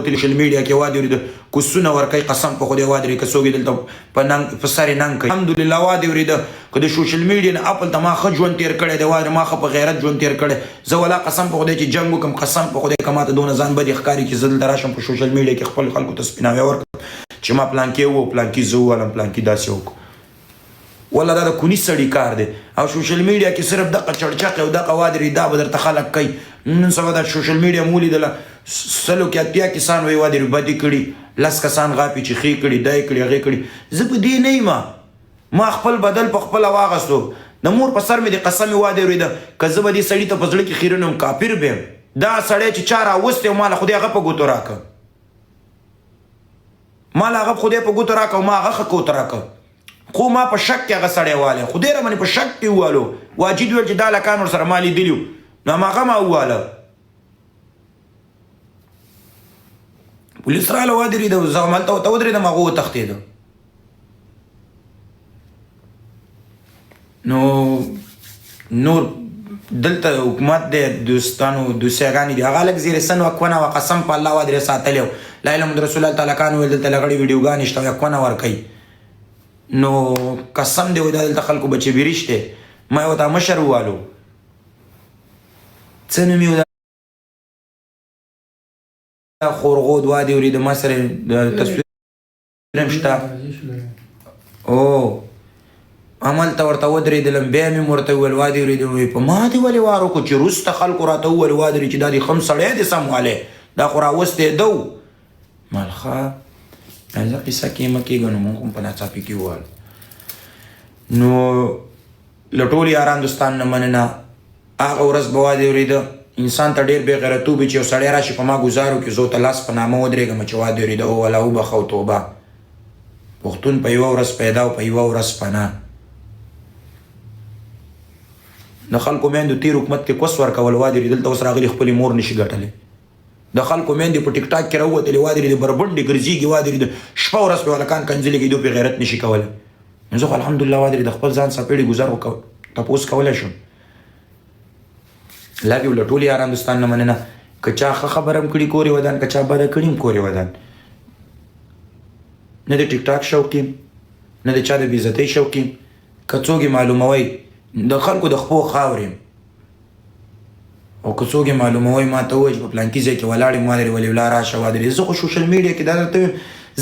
سوشل میډیا کې وادي ورید کوسونه ورکي قسم په خدای وادي کې سوګي دلته په ننګ په ساري ننګ کوي الحمدلله وادي ورید کله سوشل میډیا نه خپل ته ما خ ژوند تیر کړی دی وادي ما خ په غیرت ژوند تیر کړی زه ولا قسم په خدای چې جنگ وکم قسم په خدای کماته دون ځان بدی ښکاری چې زدل دراشم په سوشل میډیا کې خپل خلکو ته سپیناوي ورک چې ما پلان کې وو پلان کې زو ولم پلان کې داسې وک ولا دا کونی سړی کار دی او سوشل میډیا کې صرف دغه چړچاق او دغه وادي دا به درته خلک کوي نن سبا د سوشل میډیا مولي د سلو کې اتیا کسان وی وادي بدی کړي لس کسان غاپی چې خې کړي دای کړي هغه کړي زه په دې نه ما خپل بدل په خپل واغستو د مور په سر مې د قسم وادي ورید کزه به دې سړی ته پزړه کې خیرنم کافر به دا سړی چې چار اوسته مال خدای هغه په ګوتو راک مال هغه خدای په ګوتو راک او ما هغه کوتو راک خو ما په شک کې هغه سړی واله خدای را باندې په شک کې والو واجد ویل چې دا لکان ور سره مالی دیلو نو ما هغه ما واله پولیس رااله وادي د زغمل ته ودرې د مغو تختید نور دلته حکومت د دوستانو دوسیګانی دی هغه لک زیر سن وکونه وقسم په الله وادي ساتلو لا اله الا رسول الله تعالی کان ول دلته لغړي ویډیوګان شته وکونه ور کوي نو قسم دی ودل خلکو بچی بیرشته ما وتا مشر والو څنګه میو خورغود وادي ورید مصر تصویر مشتا او عمل ته ورته ودرېدلم بیا مې ورته وویل وادي ورید په ما دې ولې وار وکړو چې وروسته خلکو راته وویل وادي چې دا دې خم سړی دی سم والی دا خو راوستی دو مالښه زه قصه کې مه کېږه نو مونږ هم په ناڅاپي کې وویل نو له ټولو یاران دوستان نه مننه هغه ورځ به وادي ورېده انسان ته ډېر بې غیرتوب وي چې یو سړی راشي په ما ګزار وکړي زه ورته لاس په نامه ودرېږم چې وادي ورېده او ولا وبخه او توبه پښتون په یوه ورځ پیدا او په یوه ورځ فنا د خلکو میندو تیر حکومت کې کوس ورکول وادي ورېدل دلته اوس راغلي خپلې مور نشي ګټلی د خلکو میندې په ټیک ټاک کې راووتلې وادي ورېدې بربنډې ګرځېږي وادي ورېده شپه ورځ پې هلکان کنځلې کوي دوی پې غیرت نشي کولی نو زه خو الحمدلله وادي ورېده خپل ځان څپېړې ګزار تپوس کولی شم لا بیا له ټولو یاران دوستان نه مننه که چا ښه خبره هم کړي کورې ودان که چا بده کړي هم کورې ودان نه د ټیک ټاک شوق یم نه د چا د بېعزتۍ شوق یم که څوک یې معلوموئ د خلکو د خپو خاورې یم او که څوک یې معلوموئ ما ته ووایي چې په پلانکي ځای کې ولاړ یم وادرې ولې ولا راشه وادرې زه خو سوشل میډیا کې دا درته وایم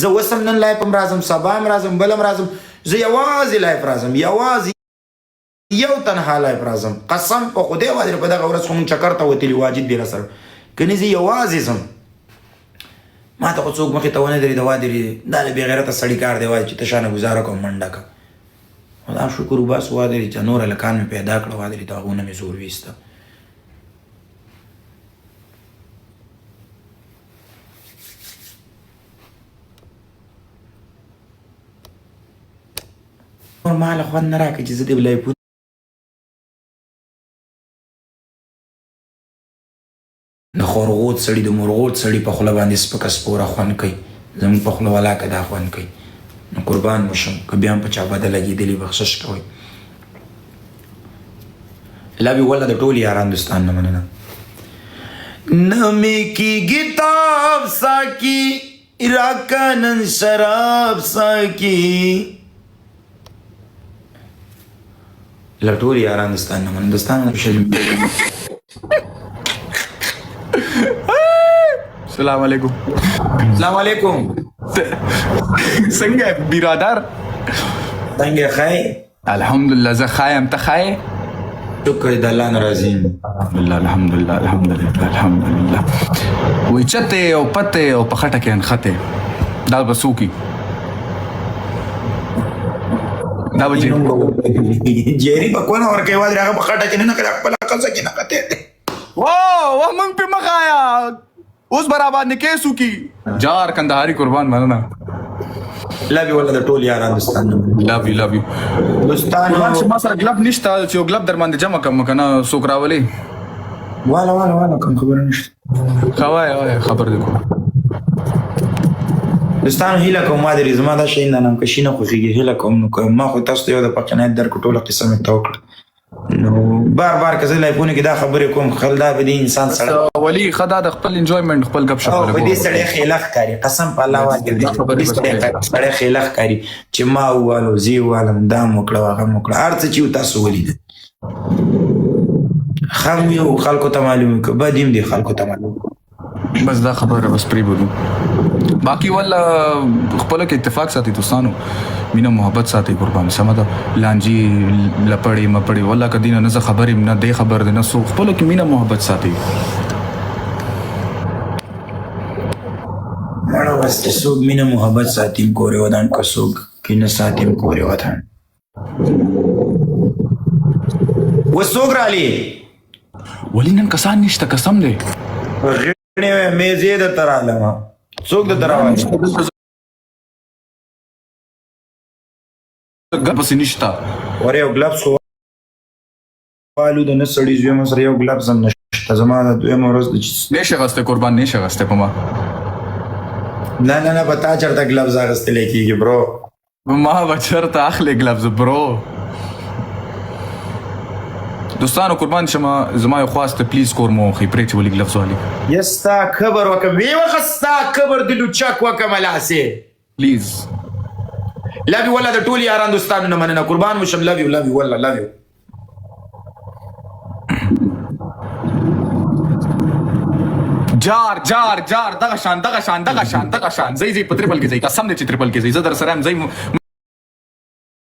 زه اوس هم نن لایف هم راځم سبا هم راځم بل هم راځم زه یوازې لایف راځم یوازې یو تنها لایف راځم قسم په خدای وادرې په دغه ورځ خو مونږ چکر ته وتلي واجد دی راسره کنې زه یوازې ځم ما ته خو څوک مخې ته ونه درېده وادرې دا له بې غیرته سړي کار دی وایي چې ته شانه ګزاره کوم منډه که خدا شکر وباسو وادرې چې نور هلکان مې پیدا کړه وادرې د هغونه مې زور ویسته نور ماله خوند نه راکړي چې زه دې لایفونه د خورغوت سړي د مرغوت سړي په خوله باندې سپکه سپوره خوند کوي زموږ په خوله ولاکه دا خوند کوي نو قربان مو شم که بیا هم په چا بده لګېدلي بخشش کوئ لا بي والله د ټولو یاران دوستان نه مننه نه مې کېږي تاب ساکي راکه نن شراب ساکي له ټولو یاران دوستان نه مننه دوستان السلام علیکم السلام علیکم څنګه برادر څنګه ښه الحمدلله زه ښه یم ته ښه یې شکر د الله نه راضي یم الحمدلله الحمدلله وایي چتې او پتې او په خټه کې نښتې دا به څوک دا به جیري به کونه ورکوي وادرې هغه په خټه کې نه نښتې خپله قصه کې نښتې واه موږ پې مه خایا اوس به راباندې کیسو کی جار کندهاري قربان مننه لوي والله د ټول یاران دوستان لوي دوستان ما سره ګلب نشته چې یو ګلب در باندې جمع کړم که نه څوک راولي والا کوم خبره نشته ښه وایه خبر دې کوم دوستانو هیله کوم وادرې زما دا شی نه نم که شي نه خوښېږي هیله کوم نو که ما خو تاسو ته یو د پاکستان درکړو ټوله قصه مې ته وکړه نو بار بار که زه لایفونه کې دا خبرې کوم خل دا به د انسان سره ولی خدا د خپل انجوایمنت خپل غب شپ او په دې سړی خیلخ کاری قسم په الله واجب دی سړی خیلخ کاری چې ما والو زی والم دا موکړه هغه موکړه ارڅ چې تاسو ولید خام یو خلکو ته معلوم کو بدیم دی خلکو ته معلوم بس دا خبره بس پری بولو باقی ولا خپل کې اتفاق ساتي دوستانو مینا محبت ساتي قربان سم ده لانجی لپړی مپړی ولا کدی نه زه خبرې نه دی خبر دی نه سو خپل کې مینا محبت ساتي مړه واست سوق مینا محبت ساتیم کورې ودان کو سوق کینه ساتیم کورې ودان وسوق رالی ولی نن کسان نشته قسم دی غړنه مې د ترالما څوک د دراوان غب پس نشته اور یو ګلابس والو د نسړي زوی مې سره یو ګلابس هم نشته زمانه دویم ورځ د نشه غسته قربان نشه غسته پما نه پتا چرته ګلابس اغستل کیږي برو ما بچرته اخلي ګلابس برو دوستانو قربان شما زما یو خواسته پلیز کورمو خې پرېچ ولې ګلابس والی یستا خبر وکم وی وخستا خبر د لوچاک وکم لاسه پلیز لوي ولا د ټول یاران دوستانو نه مننه قربان مشم لوي والله لوي جار دغه شان زي په تریپل کې زي قسم دې چې تریپل کې زي زه در سره هم زي